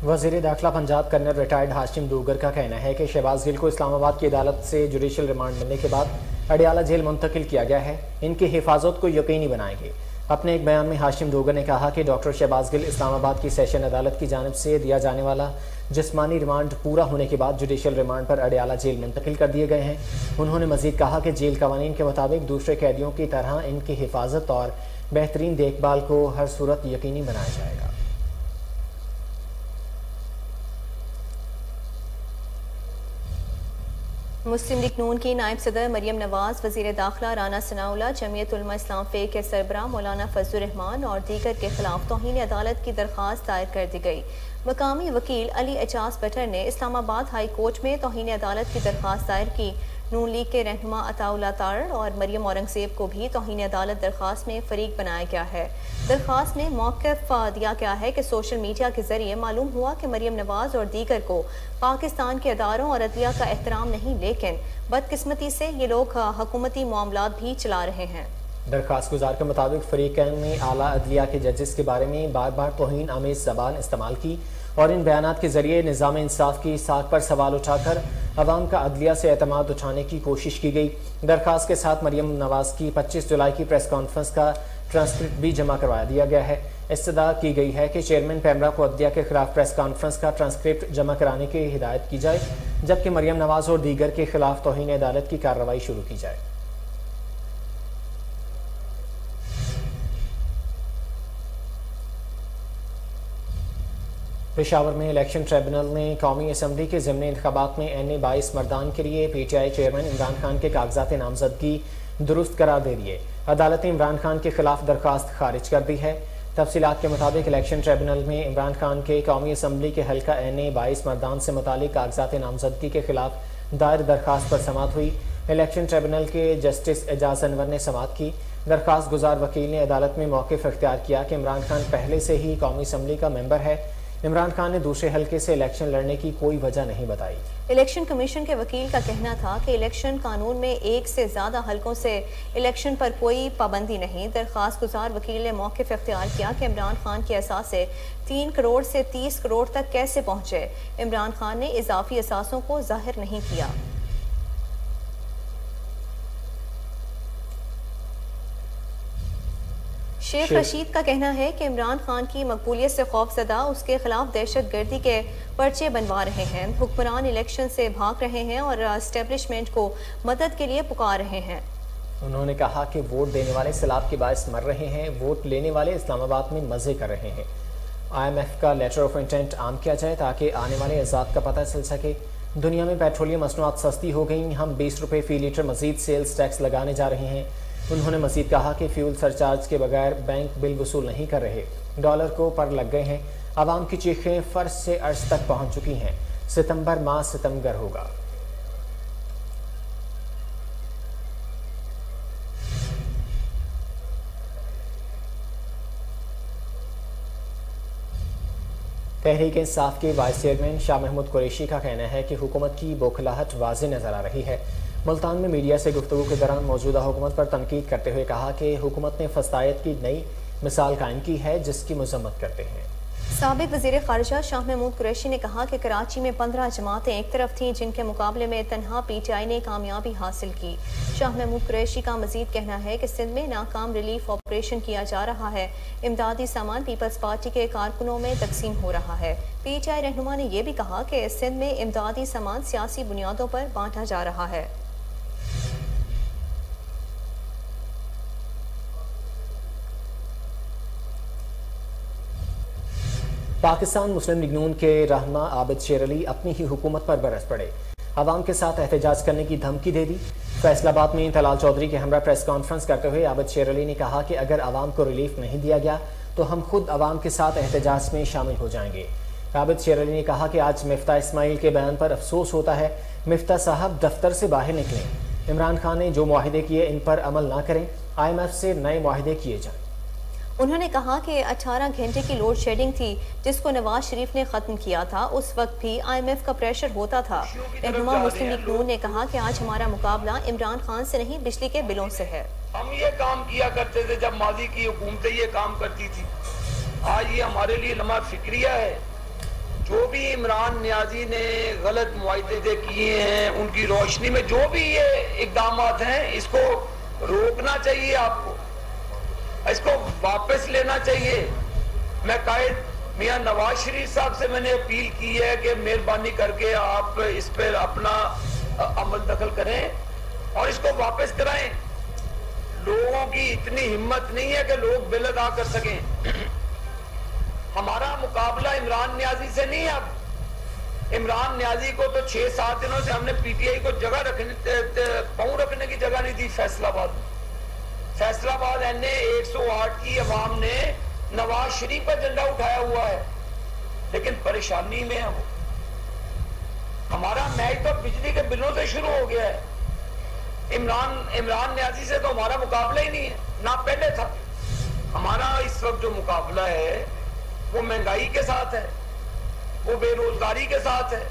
A: وزیر داخلہ پنجاب کرنل ریٹائرڈ ہاشم دوگر کا کہنا ہے کہ شہباز گل کو اسلام آباد کی عدالت سے جوڈیشل ریمانڈ ملنے کے بعد اڈیالہ جیل منتقل کیا گیا ہے۔ ان کی حفاظت کو یقینی بنائیں گے۔ اپنے ایک بیان میں ہاشم دوگر نے کہا کہ ڈاکٹر شہباز گل اسلام آباد کی سیشن عدالت کی جانب سے دیا جانے والا جسمانی ریمانڈ پورا ہونے کے بعد جوڈیشل ریمانڈ پر اڈیالہ جیل منتقل کر دیے گئے ہیں۔ انہوں نے مزید کہا کہ جیل قوانین کے مطابق دوسرے قیدیوں کی طرح ان کی حفاظت اور بہترین دیکھ بھال کو ہر صورت یقینی بنایا جائے گا۔
B: مسلم لیگ نون کی نائب صدر مریم نواز، وزیر داخلہ رانا ثناءاللہ، جمعیت علماء اسلام فے کے سربراہ مولانا فضل الرحمان اور دیگر کے خلاف توہین عدالت کی درخواست دائر کر دی گئی۔ مقامی وکیل علی اعجاز بٹر نے اسلام آباد ہائی کورٹ میں توہین عدالت کی درخواست دائر کی۔ نون لیگ کے رہنما عطا اللہ تارڑ اور مریم اورنگزیب کو بھی توہین عدالت درخواست میں فریق بنایا گیا ہے۔ درخواست میں موقف دیا گیا ہے کہ سوشل میڈیا کے ذریعے معلوم ہوا کہ مریم نواز اور دیگر کو پاکستان کے اداروں اور عدلیہ کا احترام نہیں، لیکن بدقسمتی سے یہ لوگ حکومتی معاملات بھی چلا رہے ہیں۔
A: درخواست گزار کے مطابق فریقین نے اعلیٰ عدلیہ کے ججز کے بارے میں بار بار توہین آمیز زبان استعمال کی اور ان بیانات کے ذریعے نظام انصاف کی ساکھ پر سوال اٹھا کر عوام کا عدلیہ سے اعتماد اٹھانے کی کوشش کی گئی۔ درخواست کے ساتھ مریم نواز کی 25 جولائی کی پریس کانفرنس کا ٹرانسکرپٹ بھی جمع کروا دیا گیا ہے۔ استدعا کی گئی ہے کہ چیئرمین پیمرا کو عدلیہ کے خلاف پریس کانفرنس کا ٹرانسکرپٹ جمع کرانے کی ہدایت کی جائے، جبکہ مریم نواز اور دیگر کے خلاف توہین عدالت کی کارروائی شروع کی جائے۔ پشاور میں الیکشن ٹریبونل نے قومی اسمبلی کے ضمنی انتخابات میں این اے 22 مردان کے لیے پی T I chairman Imran Khan کے کاغذات نامزدگی درست قرار دے دیے۔ عدالت نے عمران خان کے خلاف درخواست خارج کر دی ہے۔ تفصیلات کے مطابق الیکشن ٹریبونل میں عمران خان کے قومی اسمبلی کے حلقہ این اے 22 مردان سے متعلق کاغذات نامزدگی کے خلاف دائر درخواست پر سماعت ہوئی۔ الیکشن ٹریبونل کے جسٹس اعجاز انور نے سماعت کی۔ درخواست گزار وکیل نے عدالت میں موقف اختیار کیا کہ عمران خان پہلے سے ہی قومی اسمبلی کا ممبر ہے۔ عمران خان نے دوسرے حلقے سے الیکشن لڑنے کی کوئی وجہ نہیں بتائی۔
B: الیکشن کمیشن کے وکیل کا کہنا تھا کہ الیکشن قانون میں ایک سے زیادہ حلقوں سے الیکشن پر کوئی پابندی نہیں۔ درخواست گزار وکیل نے موقف اختیار کیا کہ عمران خان کے اثاثے 3 کروڑ سے 30 کروڑ تک کیسے پہنچے۔ عمران خان نے اضافی اثاثوں کو ظاہر نہیں کیا۔ شیخ رشید کا کہنا ہے کہ عمران خان کی مقبولیت سے خوف زدہ اس کے خلاف دہشت گردی کے پرچے بنوا رہے ہیں۔ حکمران الیکشن سے بھاگ رہے ہیں اور اسٹیبلشمنٹ کو مدد کے لیے پکار رہے ہیں۔
A: انہوں نے کہا کہ ووٹ دینے والے سیلاب کے باعث مر رہے ہیں، ووٹ لینے والے اسلام آباد میں مزے کر رہے ہیں۔ آئی ایم ایف کا لیٹر آف انٹینٹ عام کیا جائے تاکہ آنے والے عذاب کا پتہ چل سکے۔ دنیا میں پیٹرولیم مصنوعات سستی ہو گئیں، ہم 20 روپے فی لیٹر مزید سیلز ٹیکس لگانے جا رہے ہیں۔ انہوں نے مزید کہا کہ فیول سرچارج کے بغیر بینک بل وصول نہیں کر رہے، ڈالر کو پر لگ گئے ہیں۔ عوام کی چیخیں فرش سے عرش تک پہنچ چکی ہیں۔ ستمبر ماہ ستمگر ہوگا۔ تحریک انصاف کے وائس چیئرمین شاہ محمود قریشی کا کہنا ہے کہ حکومت کی بوکھلاہٹ واضح نظر آ رہی ہے۔ ملتان میں میڈیا سے گفتگو کے دوران موجودہ حکومت پر تنقید کرتے ہوئے کہا کہ حکومت نے فسطائیت کی نئی مثال قائم کی ہے جس کی مذمت کرتے ہیں۔
B: سابق وزیر خارجہ شاہ محمود قریشی نے کہا کہ کراچی میں 15 جماعتیں ایک طرف تھیں جن کے مقابلے میں تنہا پی ٹی آئی نے کامیابی حاصل کی۔ شاہ محمود قریشی کا مزید کہنا ہے کہ سندھ میں ناکام ریلیف آپریشن کیا جا رہا ہے، امدادی سامان پیپلز پارٹی کے کارکنوں میں تقسیم ہو رہا ہے۔ پی ٹی آئی رہنما نے یہ بھی کہا کہ سندھ میں امدادی سامان سیاسی بنیادوں پر بانٹا جا رہا ہے۔
A: پاکستان مسلم لیگ نون کے رہنما عابد شیر علی اپنی ہی حکومت پر برس پڑے، عوام کے ساتھ احتجاج کرنے کی دھمکی دے دی۔ فیصل آباد میں طلال چودھری کے ہمراہ پریس کانفرنس کرتے ہوئے عابد شیر علی نے کہا کہ اگر عوام کو ریلیف نہیں دیا گیا تو ہم خود عوام کے ساتھ احتجاج میں شامل ہو جائیں گے۔ عابد شیر علی نے کہا کہ آج مفتاح اسماعیل کے بیان پر افسوس ہوتا ہے، مفتاح صاحب دفتر سے باہر نکلیں، عمران خان نے جو معاہدے کیے ان پر عمل نہ کریں، IMF سے نئے معاہدے کیے جائیں۔
B: انہوں نے کہا کہ 18 گھنٹے کی لوڈ شیڈنگ تھی جس کو نواز شریف نے ختم کیا تھا، اس وقت بھی IMF کا پریشر ہوتا تھا۔ رہنما مسلم لیگ نون نے کہا کہ آج ہمارا مقابلہ عمران خان سے نہیں، بجلی کے بلوں سے ہے۔
D: ہم یہ کام کیا کرتے تھے جب ماضی کی حکومتیں یہ کام کرتی تھی، آج یہ ہمارے لیے لمحہ فکریہ ہے۔ جو بھی عمران نیازی نے غلط معاہدے کیے ہیں، ان کی روشنی میں جو بھی یہ اقدامات ہیں، اس کو روکنا چاہیے، آپ کو اس کو واپس لینا چاہیے۔ میں قائد میاں نواز شریف صاحب سے میں نے اپیل کی ہے کہ مہربانی کر کے آپ اس پر اپنا عمل دخل کریں اور اس کو واپس کرائیں۔ لوگوں کی اتنی ہمت نہیں ہے کہ لوگ بل ادا کر سکیں۔ ہمارا مقابلہ عمران نیازی سے نہیں ہے۔ اب عمران نیازی کو تو 6-7 دنوں سے ہم نے PTI کو جگہ پاؤں رکھنے کی جگہ نہیں دی۔ فیصل آباد NA 108 کی عوام نے نواز شریف کا جھنڈا اٹھایا ہوا ہے، لیکن پریشانی میں ہے وہ۔ ہمارا میچ تو بجلی کے بلوں سے شروع ہو گیا ہے۔ عمران نیازی سے تو ہمارا مقابلہ ہی نہیں ہے، نہ پہلے تھا۔ ہمارا اس وقت جو مقابلہ ہے وہ مہنگائی کے ساتھ ہے، وہ بے روزگاری کے ساتھ ہے۔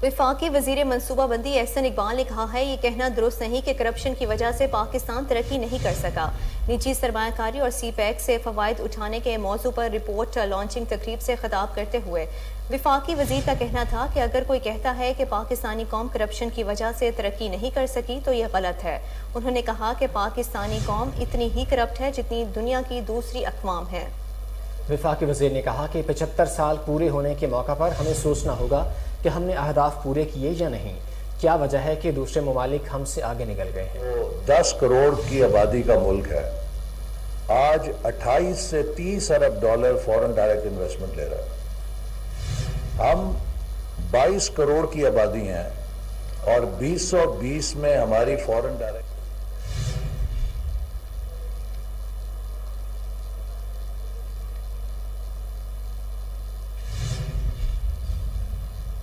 B: وفاقی وزیر منصوبہ بندی احسن اقبال نے کہا ہے یہ کہنا درست نہیں کہ کرپشن کی وجہ سے پاکستان ترقی نہیں کر سکا۔ نجی سرمایہ کاری اور CPEC سے فوائد اٹھانے کے موضوع پر رپورٹ لانچنگ تقریب سے خطاب کرتے ہوئے وفاقی وزیر کا کہنا تھا کہ اگر کوئی کہتا ہے کہ پاکستانی قوم کرپشن کی وجہ سے ترقی نہیں کر سکی تو یہ غلط ہے۔ انہوں نے کہا کہ پاکستانی قوم اتنی ہی کرپٹ ہے جتنی دنیا کی دوسری اقوام ہے۔
A: وفاقی وزیر نے کہا کہ 75 سال پورے ہونے کے موقع پر ہمیں سوچنا ہوگا کہ ہم نے اہداف پورے کیے یا نہیں۔ کیا وجہ ہے کہ دوسرے ممالک ہم سے آگے نکل گئے ہیں؟
E: 10 کروڑ کی آبادی کا ملک ہے، آج 28 سے 30 ارب ڈالر فورن ڈائریکٹ انویسٹمنٹ لے رہا ہے۔ ہم 22 کروڑ کی آبادی ہیں اور 2020 میں ہماری فورن ڈائریکٹ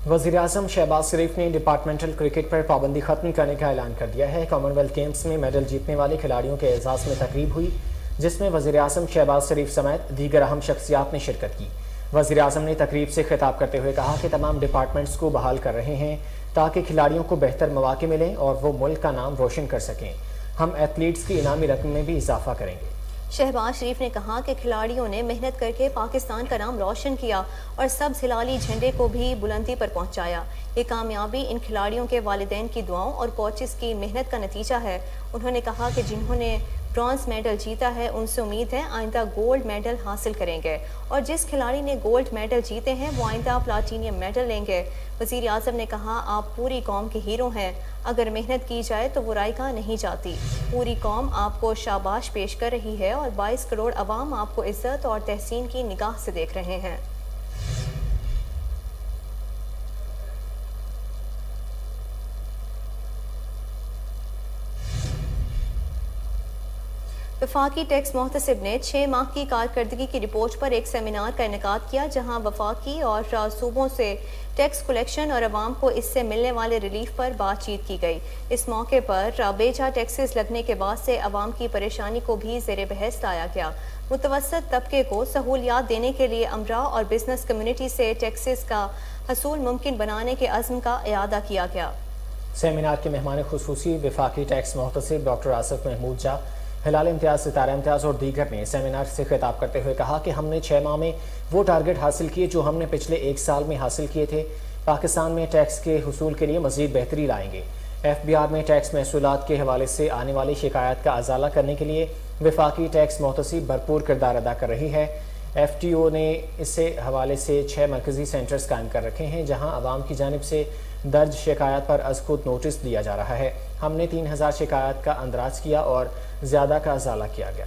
A: وزیراعظم شہباز شریف نے ڈپارٹمنٹل کرکٹ پر پابندی ختم کرنے کا اعلان کر دیا ہے۔ کامن ویلتھ گیمز میں میڈل جیتنے والے کھلاڑیوں کے اعزاز میں تقریب ہوئی جس میں وزیراعظم شہباز شریف سمیت دیگر اہم شخصیات نے شرکت کی۔ وزیراعظم نے تقریب سے خطاب کرتے ہوئے کہا کہ تمام ڈپارٹمنٹس کو بحال کر رہے ہیں تاکہ کھلاڑیوں کو بہتر مواقع ملیں اور وہ ملک کا نام روشن کر سکیں۔ ہم ایتھلیٹس کی انعامی رقم میں بھی اضافہ کریں گے۔
B: شہباز شریف نے کہا کہ کھلاڑیوں نے محنت کر کے پاکستان کا نام روشن کیا اور سبز ہلالی جھنڈے کو بھی بلندی پر پہنچایا۔ یہ کامیابی ان کھلاڑیوں کے والدین کی دعاؤں اور کوچز کی محنت کا نتیجہ ہے۔ انہوں نے کہا کہ جنہوں نے برونز میڈل جیتا ہے ان سے امید ہے آئندہ گولڈ میڈل حاصل کریں گے، اور جس کھلاڑی نے گولڈ میڈل جیتے ہیں وہ آئندہ پلاٹینیم میڈل لیں گے۔ وزیر اعظم نے کہا آپ پوری قوم کے ہیرو ہیں، اگر محنت کی جائے تو وہ رائگاں نہیں جاتی۔ پوری قوم آپ کو شاباش پیش کر رہی ہے اور 22 کروڑ عوام آپ کو عزت اور تحسین کی نگاہ سے دیکھ رہے ہیں۔ وفاقی ٹیکس محتسب نے 6 ماہ کی کارکردگی کی رپورٹ پر ایک سیمینار کا انعقاد کیا جہاں وفاقی اور صوبوں سے ٹیکس کلیکشن اور عوام کو اس سے ملنے والے ریلیف پر بات چیت کی گئی۔ اس موقع پر بیجا ٹیکسز لگنے کے بعد سے عوام کی پریشانی کو بھی زیر بحث لایا گیا۔ متوسط طبقے کو سہولیات دینے کے لیے امرا اور بزنس کمیونٹی سے ٹیکسز کا حصول ممکن بنانے کے عزم کا اعادہ کیا گیا۔
A: سیمینار کے مہمان خصوصی وفاقی ٹیکس محتسب ڈاکٹر آصف محمود جا، ہلال امتیاز، ستارہ امتیاز اور دیگر نے سیمینار سے خطاب کرتے ہوئے کہا کہ ہم نے 6 ماہ میں وہ ٹارگٹ حاصل کیے جو ہم نے پچھلے 1 سال میں حاصل کیے تھے۔ پاکستان میں ٹیکس کے حصول کے لیے مزید بہتری لائیں گے۔ FBR میں ٹیکس محصولات کے حوالے سے آنے والی شکایات کا ازالہ کرنے کے لیے وفاقی ٹیکس محتسب بھرپور کردار ادا کر رہی ہے۔ FTO نے اس سے حوالے سے 6 مرکزی سینٹرز قائم کر رکھے ہیں جہاں عوام کی جانب سے درج شکایات پر از خود نوٹس دیا جا رہا ہے۔ ہم نے 3000 شکایات کا اندراج کیا اور زیادہ کا ازالہ کیا گیا۔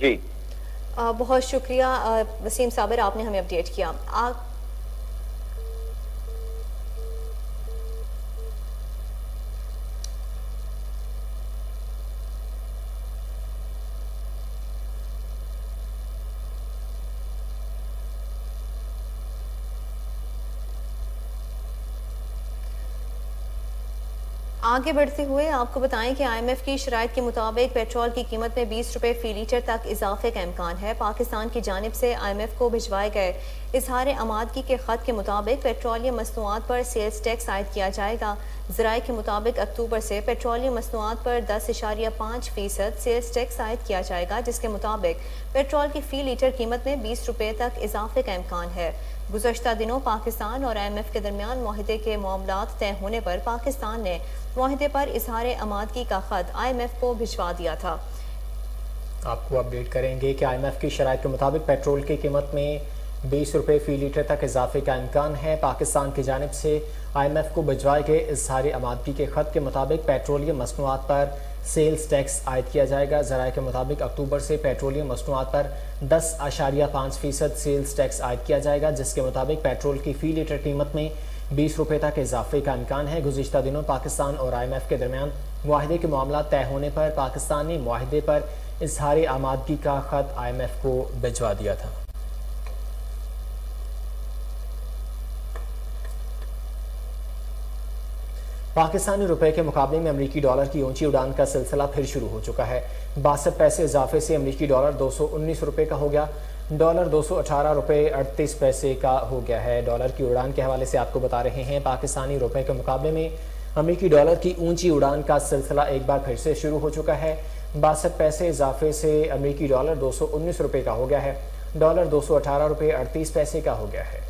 F: جی
B: بہت شکریہ وسیم صابر، آپ نے ہمیں اپڈیٹ کیا۔ آگے بڑھتے ہوئے آپ کو بتائیں کہ IMF کی شرائط کے مطابق پیٹرول کی قیمت میں 20 روپے فی لیٹر تک اضافے کا امکان ہے۔ پاکستان کی جانب سے IMF کو بھجوائے گئے اظہار آمادگی کے خط کے مطابق پیٹرولیم مصنوعات پر سیلز ٹیکس عائد کیا جائے گا۔ ذرائع کے مطابق اکتوبر سے پیٹرولیم مصنوعات پر 10.5% سیلز ٹیکس عائد کیا جائے گا، جس کے مطابق پیٹرول کی فی لیٹر قیمت میں 20 روپے تک اضافے کا امکان ہے۔ گزشتہ دنوں پاکستان اور IMF کے درمیان معاہدے کے معاملات طے ہونے پر پاکستان نے معاہدے پر اظہار آمادگی کا خط IMF کو بھجوا دیا تھا۔
A: آپ کو اپڈیٹ کریں گے کہ IMF کی شرائط کے مطابق پیٹرول کی قیمت میں 20 روپے فی لیٹر تک اضافے کا امکان ہے۔ پاکستان کی جانب سے IMF کو بھجوائے گئے اظہار آمادگی کے خط کے مطابق پیٹرولیم مصنوعات پر سیلز ٹیکس عائد کیا جائے گا۔ ذرائع کے مطابق اکتوبر سے پیٹرولیم مصنوعات پر 10.5% سیلز ٹیکس عائد کیا جائے گا، جس کے مطابق پیٹرول کی فی لیٹر قیمت میں 20 روپے تک اضافے کا امکان ہے۔ گزشتہ دنوں پاکستان اور IMF کے درمیان معاہدے کے معاملات طے ہونے پر پاکستان نے معاہدے پر اظہار آمادگی کا خط IMF کو بھجوا دیا تھا۔ پاکستانی روپے کے مقابلے میں امریکی ڈالر کی اونچی اڑان کا سلسلہ پھر شروع ہو چکا ہے۔ 62 پیسے اضافے سے امریکی ڈالر 219 روپے کا ہو گیا۔ ڈالر 218 روپے 38 پیسے کا ہو گیا ہے۔ ڈالر کی اڑان کے حوالے سے آپ کو بتا رہے ہیں پاکستانی روپے کے مقابلے میں امریکی ڈالر کی اونچی اڑان کا سلسلہ ایک بار پھر سے شروع ہو چکا ہے۔ 62 پیسے اضافے سے امریکی ڈالر 219 روپے کا ہو گیا ہے۔ ڈالر 218 روپے 38 پیسے کا ہو گیا ہے۔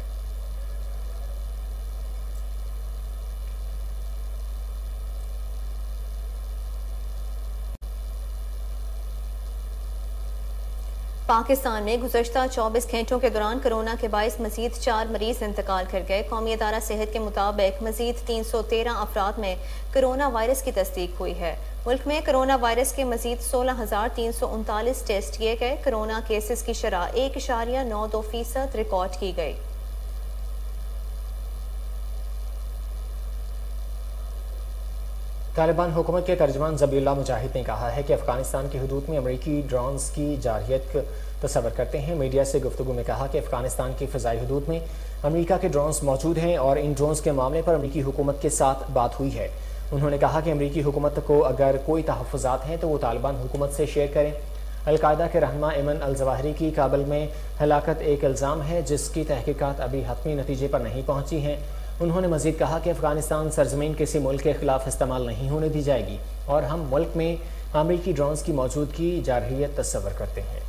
B: پاکستان میں گزشتہ 24 گھنٹوں کے دوران کرونا کے باعث مزید 4 مریض انتقال کر گئے۔ قومی ادارہ صحت کے مطابق مزید 313 افراد میں کرونا وائرس کی تصدیق ہوئی ہے۔ ملک میں کرونا وائرس کے مزید 16,339 ٹیسٹ کیے گئے۔ کرونا کیسز کی شرح 1.92% ریکارڈ کی گئی۔
A: طالبان حکومت کے ترجمان ذبیح اللہ مجاہد نے کہا ہے کہ افغانستان کی حدود میں امریکی ڈرونز کی جارحیت کا تصور کرتے ہیں۔ میڈیا سے گفتگو میں کہا کہ افغانستان کی فضائی حدود میں امریکہ کے ڈرونز موجود ہیں اور ان ڈرونز کے معاملے پر امریکی حکومت کے ساتھ بات ہوئی ہے۔ انہوں نے کہا کہ امریکی حکومت کو اگر کوئی تحفظات ہیں تو وہ طالبان حکومت سے شیئر کریں۔ القاعدہ کے رہنما ایمن الظواہری کی کابل میں ہلاکت ایک الزام ہے جس کی تحقیقات ابھی حتمی نتیجے پر نہیں پہنچی ہیں۔ انہوں نے مزید کہا کہ افغانستان سرزمین کسی ملک کے خلاف استعمال نہیں ہونے دی جائے گی اور ہم ملک میں امریکی ڈرونز کی موجودگی جارحیت تصور کرتے ہیں۔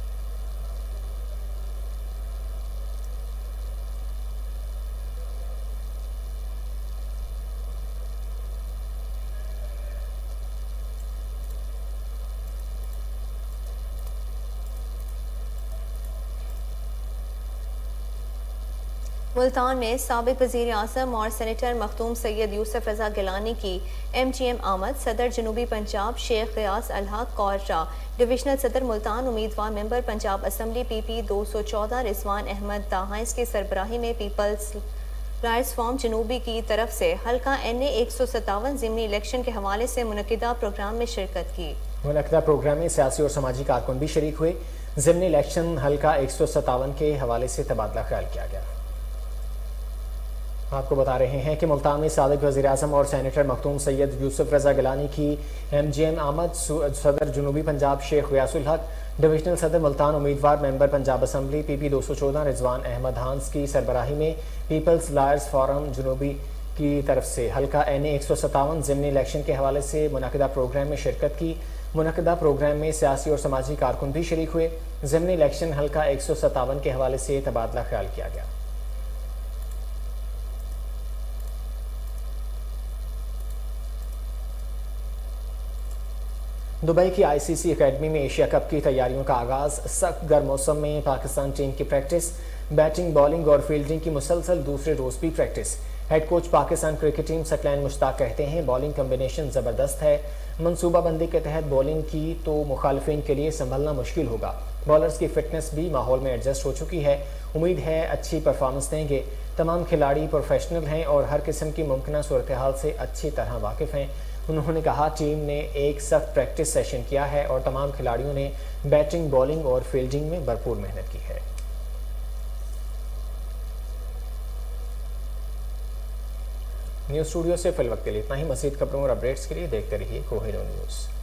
B: ملتان میں سابق وزیر اعظم اور سینیٹر مختوم سید یوسف رضا گیلانی کی MGM آمد۔ صدر جنوبی پنجاب شیخ غیاث الحق قورشا، ڈویژنل صدر ملتان، امیدوار ممبر پنجاب اسمبلی PP 214 رضوان احمد داہائس کی سربراہی میں پیپلز رائٹس فورم جنوبی کی طرف سے حلقہ NA 157 ضمنی الیکشن کے حوالے سے منعقدہ پروگرام میں شرکت کی۔
A: منعقدہ پروگرام میں سیاسی اور سماجی کارکن بھی شریک ہوئے۔ ضمنی الیکشن حلقہ 157 کے حوالے سے تبادلہ خیال کیا گیا۔ آپ کو بتا رہے ہیں کہ ملتان میں سابق وزیر اعظم اور سینیٹر مختوم سید یوسف رضا گیلانی کی MGM آمد۔ صدر جنوبی پنجاب شیخ غیاث الحق، ڈویژنل صدر ملتان، امیدوار ممبر پنجاب اسمبلی PP 214 رضوان احمد ہانس کی سربراہی میں پیپلز لائرز فورم جنوبی کی طرف سے حلقہ NA 157 ضمنی الیکشن کے حوالے سے منعقدہ پروگرام میں شرکت کی۔ منعقدہ پروگرام میں سیاسی اور سماجی کارکن بھی شریک ہوئے۔ ضمنی الیکشن حلقہ 157 کے حوالے سے تبادلہ خیال کیا گیا۔ دبئی کی ICC اکیڈمی میں ایشیا کپ کی تیاریوں کا آغاز۔ سخت گرم موسم میں پاکستان ٹیم کی پریکٹس، بیٹنگ، بالنگ اور فیلڈنگ کی مسلسل دوسرے روز بھی practice. Head coach Pakistan cricket team Saqlain Mushtaq کہتے ہیں بالنگ کمبینیشن زبردست ہے۔ منصوبہ بندی کے تحت بولنگ کی تو مخالفین کے لیے سنبھلنا مشکل ہوگا۔ بالرز کی فٹنس بھی ماحول میں ایڈجسٹ ہو چکی ہے، امید ہے اچھی پرفارمنس دیں گے۔ تمام کھلاڑی پروفیشنل ہیں اور ہر قسم کی ممکنہ صورتحال سے اچھی طرح واقف ہیں۔ انہوں نے کہا ٹیم نے ایک سخت پریکٹس سیشن کیا ہے اور تمام کھلاڑیوں نے بیٹنگ، بالنگ اور فیلڈنگ میں بھرپور محنت کی ہے۔ نیوز اسٹوڈیو سے فی الوقت کے لیے اتنا ہی۔ مزید خبروں اور اپڈیٹس کے لیے دیکھتے رہیے کوہینور نیوز۔